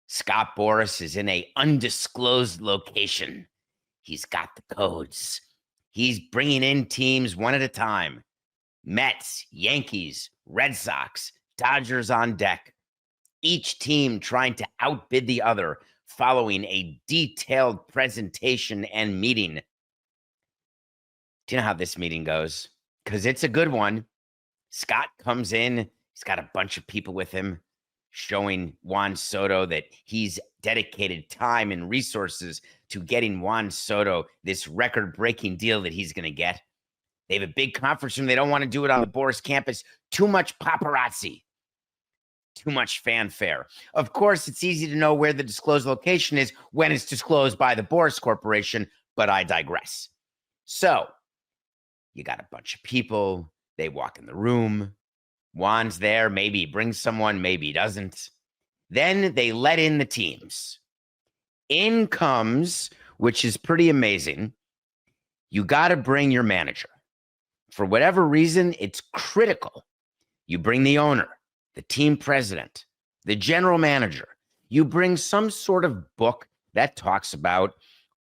Scott Boras is in a undisclosed location. He's got the codes. He's bringing in teams one at a time. Mets, Yankees, Red Sox, Dodgers on deck. Each team trying to outbid the other, following a detailed presentation and meeting. Do you know how this meeting goes? Because it's a good one. Scott comes in. He's got a bunch of people with him, showing Juan Soto that he's dedicated time and resources to getting Juan Soto this record-breaking deal that he's going to get. They have a big conference room. They don't want to do it on the Boras campus. Too much paparazzi. Too much fanfare. Of course, it's easy to know where the disclosed location is when it's disclosed by the Boras Corporation, but I digress. So, you got a bunch of people. They walk in the room. Juan's there. Maybe he brings someone. Maybe he doesn't. Then they let in the teams. In comes, which is pretty amazing, you got to bring your manager. For whatever reason, it's critical. You bring the owner, the team president, the general manager. You bring some sort of book that talks about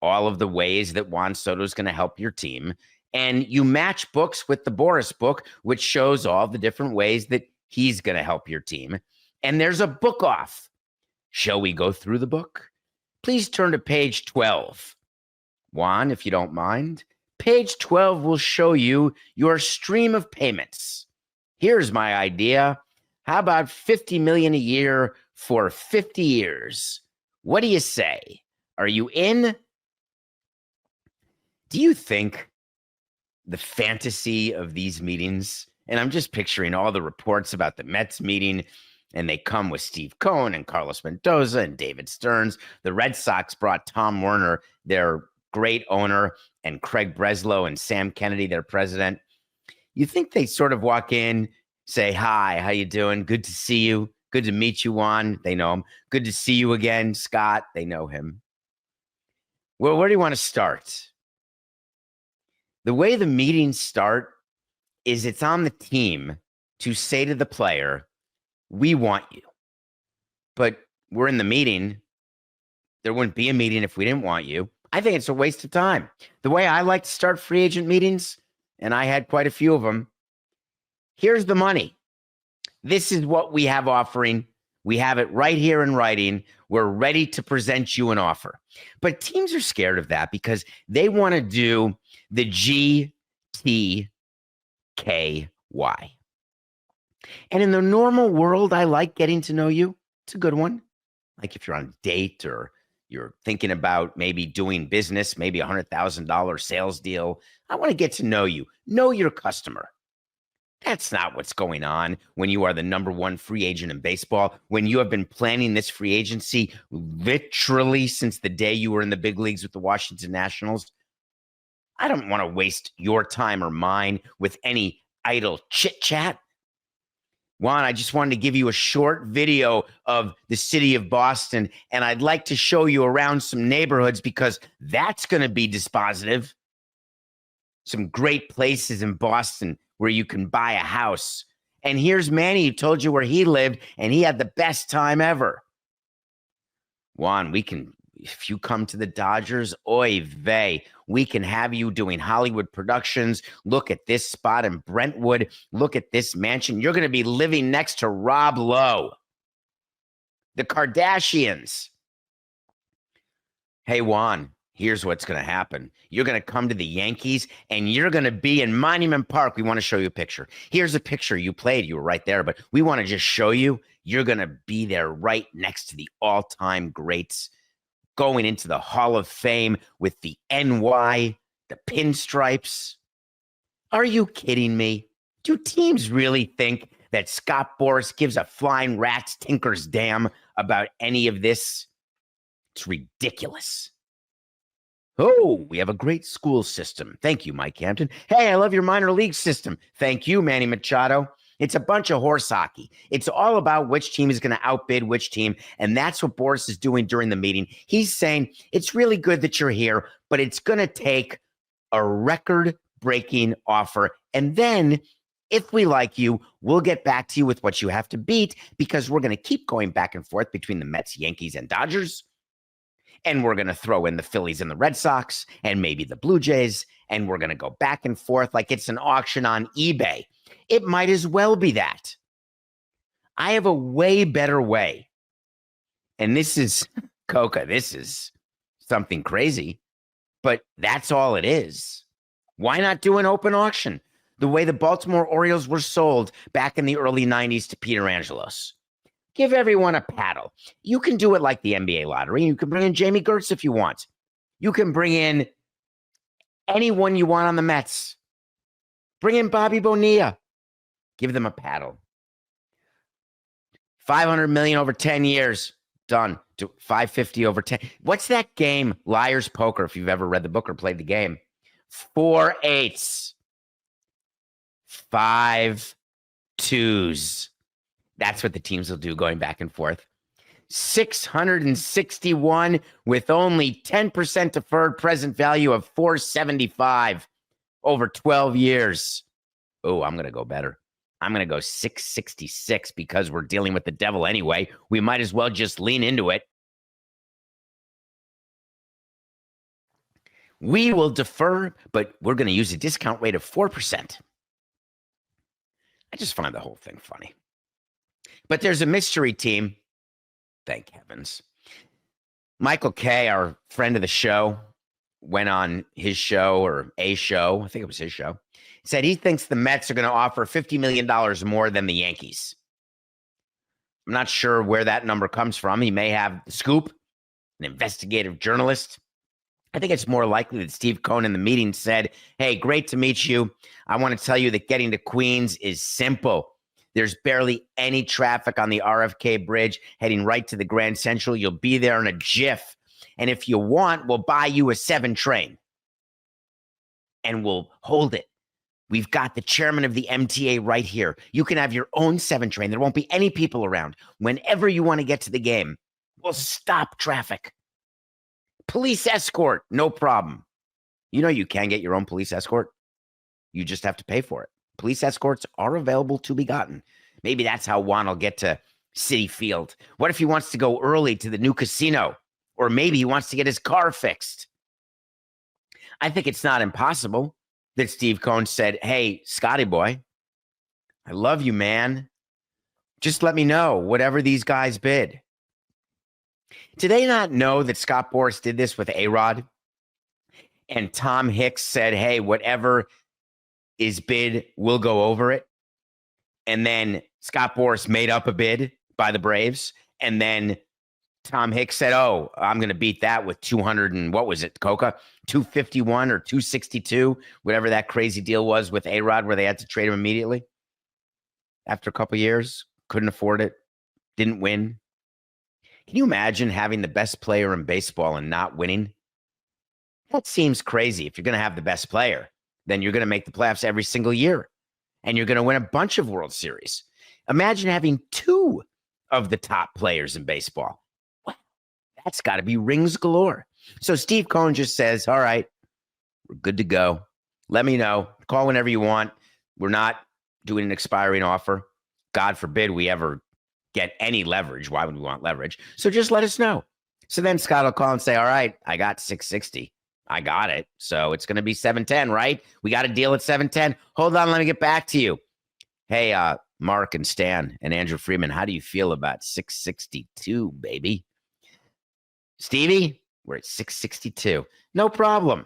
all of the ways that Juan Soto is going to help your team. And you match books with the Boras book, which shows all the different ways that he's going to help your team. And there's a book off. Shall we go through the book? Please turn to page 12. Juan, if you don't mind. Page 12 will show you your stream of payments. Here's my idea. How about $50 million a year for 50 years? What do you say? Are you in? Do you think the fantasy of these meetings, and I'm just picturing all the reports about the Mets meeting, and they come with Steve Cohen and Carlos Mendoza and David Stearns. The Red Sox brought Tom Werner, their great owner, and Craig Breslow and Sam Kennedy, their president. You think they sort of walk in, say, hi, how you doing? Good to see you. Good to meet you, Juan. They know him. Good to see you again, Scott. They know him. Well, where do you want to start? The way the meetings start is it's on the team to say to the player, we want you. But we're in the meeting. There wouldn't be a meeting if we didn't want you. I think it's a waste of time. The way I like to start free agent meetings, and I had quite a few of them, here's the money. This is what we have offering. We have it right here in writing. We're ready to present you an offer. But teams are scared of that because they want to do the GTKY. And in the normal world, I like getting to know you. It's a good one. Like if you're on a date or you're thinking about maybe doing business, maybe $100,000 sales deal. I want to get to know you. Know your customer. That's not what's going on when you are the number one free agent in baseball, when you have been planning this free agency literally since the day you were in the big leagues with the Washington Nationals. I don't want to waste your time or mine with any idle chit-chat. Juan, I just wanted to give you a short video of the city of Boston, and I'd like to show you around some neighborhoods because that's going to be dispositive. Some great places in Boston where you can buy a house. And here's Manny who told you where he lived, and he had the best time ever. Juan, if you come to the Dodgers, oy vey, we can have you doing Hollywood productions. Look at this spot in Brentwood. Look at this mansion. You're going to be living next to Rob Lowe. The Kardashians. Hey, Juan, here's what's going to happen. You're going to come to the Yankees, and you're going to be in Monument Park. We want to show you a picture. Here's a picture. You played. You were right there, but we want to just show you. You're going to be there right next to the all-time greats, going into the Hall of Fame with the NY, the pinstripes. Are you kidding me? Do teams really think that Scott Boras gives a flying rat's tinker's damn about any of this? It's ridiculous. Oh, we have a great school system. Thank you, Mike Hampton. Hey, I love your minor league system. Thank you, Manny Machado. It's a bunch of horse hockey. It's all about which team is going to outbid which team, and that's what Boras is doing during the meeting. He's saying, it's really good that you're here, but it's going to take a record-breaking offer, and then If we like you, we'll get back to you with what you have to beat, because we're going to keep going back and forth between the Mets, Yankees, and Dodgers. And we're going to throw in the Phillies and the Red Sox and maybe the Blue Jays. And we're going to go back and forth like it's an auction on eBay. It might as well be that. I have a way better way. And this is, Coca, this is something crazy, but that's all it is. Why not do an open auction? The way the Baltimore Orioles were sold back in the early 90s to Peter Angelos. Give everyone a paddle. You can do it like the NBA lottery. You can bring in Jamie Gertz if you want. You can bring in anyone you want on the Mets. Bring in Bobby Bonilla. Give them a paddle. $500 million over 10 years. Done. To $550 over 10. What's that game? Liar's Poker, if you've ever read the book or played the game. 4 8s. 5 2s. That's what the teams will do going back and forth. 661 with only 10% deferred present value of 475 over 12 years. Oh, I'm going to go better. I'm going to go 666 because we're dealing with the devil anyway. We might as well just lean into it. We will defer, but we're going to use a discount rate of 4%. I just find the whole thing funny. But there's a mystery team. Thank heavens. Michael Kay, our friend of the show, went on his show or a show. I think it was his show. Said he thinks the Mets are going to offer $50 million more than the Yankees. I'm not sure where that number comes from. He may have the scoop, an investigative journalist. I think it's more likely that Steve Cohen in the meeting said, hey, great to meet you. I want to tell you that getting to Queens is simple. There's barely any traffic on the RFK bridge heading right to the Grand Central. You'll be there in a jiff. And if you want, we'll buy you a 7 train. And we'll hold it. We've got the chairman of the MTA right here. You can have your own 7 train. There won't be any people around. Whenever you want to get to the game, we'll stop traffic. Police escort, no problem. You know you can get your own police escort. You just have to pay for it. Police escorts are available to be gotten. Maybe that's how Juan will get to Citi Field. What if he wants to go early to the new casino? Or maybe he wants to get his car fixed. I think it's not impossible that Steve Cohen said, hey, Scotty boy, I love you, man. Just let me know whatever these guys bid. Do they not know that Scott Boras did this with A-Rod? And Tom Hicks said, hey, whatever is bid, we'll go over it. And then Scott Boras made up a bid by the Braves. And then Tom Hicks said, oh, I'm going to beat that with 200 and what was it, Coca? 251 or 262, whatever that crazy deal was with A-Rod where they had to trade him immediately. After a couple of years, couldn't afford it, didn't win. Can you imagine having the best player in baseball and not winning? That seems crazy. If you're going to have the best player, then you're going to make the playoffs every single year. And you're going to win a bunch of World Series. Imagine having 2 of the top players in baseball. Wow, that's got to be rings galore. So Steve Cohen just says, all right, we're good to go. Let me know. Call whenever you want. We're not doing an expiring offer. God forbid we ever get any leverage. Why would we want leverage? So just let us know. So then Scott will call and say, all right, I got 660. I got it. So it's going to be 710, right? We got a deal at 710. Hold on. Let me get back to you. Hey, Mark and Stan and Andrew Freeman, how do you feel about 662, baby? Stevie, we're at 662. No problem.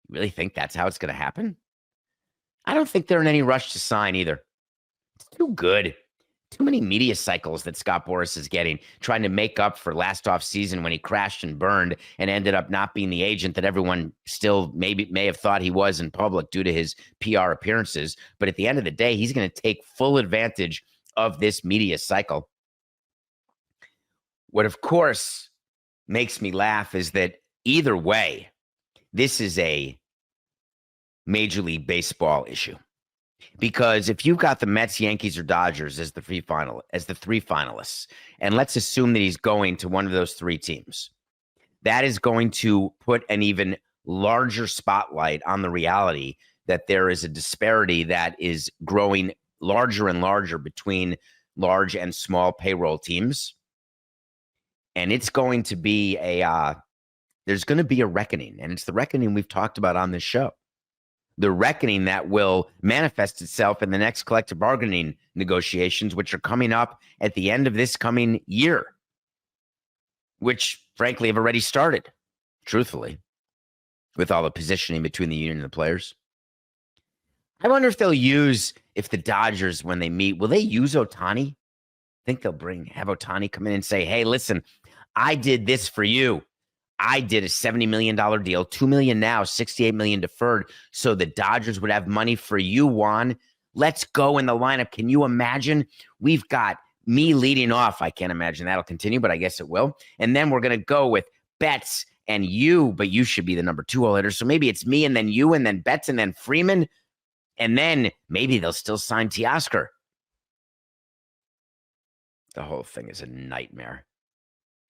You really think that's how it's going to happen? I don't think they're in any rush to sign either. It's too good. Too many media cycles that Scott Boras is getting, trying to make up for last off season when he crashed and burned and ended up not being the agent that everyone still may have thought he was in public due to his PR appearances. But at the end of the day, he's going to take full advantage of this media cycle. What, of course, makes me laugh is that either way, this is a Major League Baseball issue. Because if you've got the Mets, Yankees, or Dodgers as the three finalists, and let's assume that he's going to one of those 3 teams, that is going to put an even larger spotlight on the reality that there is a disparity that is growing larger and larger between large and small payroll teams. And it's going to be there's going to be a reckoning. And it's the reckoning we've talked about on this show. The reckoning that will manifest itself in the next collective bargaining negotiations, which are coming up at the end of this coming year, which frankly have already started, truthfully, with all the positioning between the union and the players. I wonder if if the Dodgers, when they meet, will they use Ohtani? I think they'll have Ohtani come in and say, hey, listen, I did this for you. I did a $70 million deal, $2 million now, $68 million deferred. So the Dodgers would have money for you, Juan. Let's go in the lineup. Can you imagine? We've got me leading off. I can't imagine that'll continue, but I guess it will. And then we're going to go with Betts and you, but you should be the number 2 hole hitter. So maybe it's me and then you and then Betts and then Freeman. And then maybe they'll still sign Teoscar. The whole thing is a nightmare.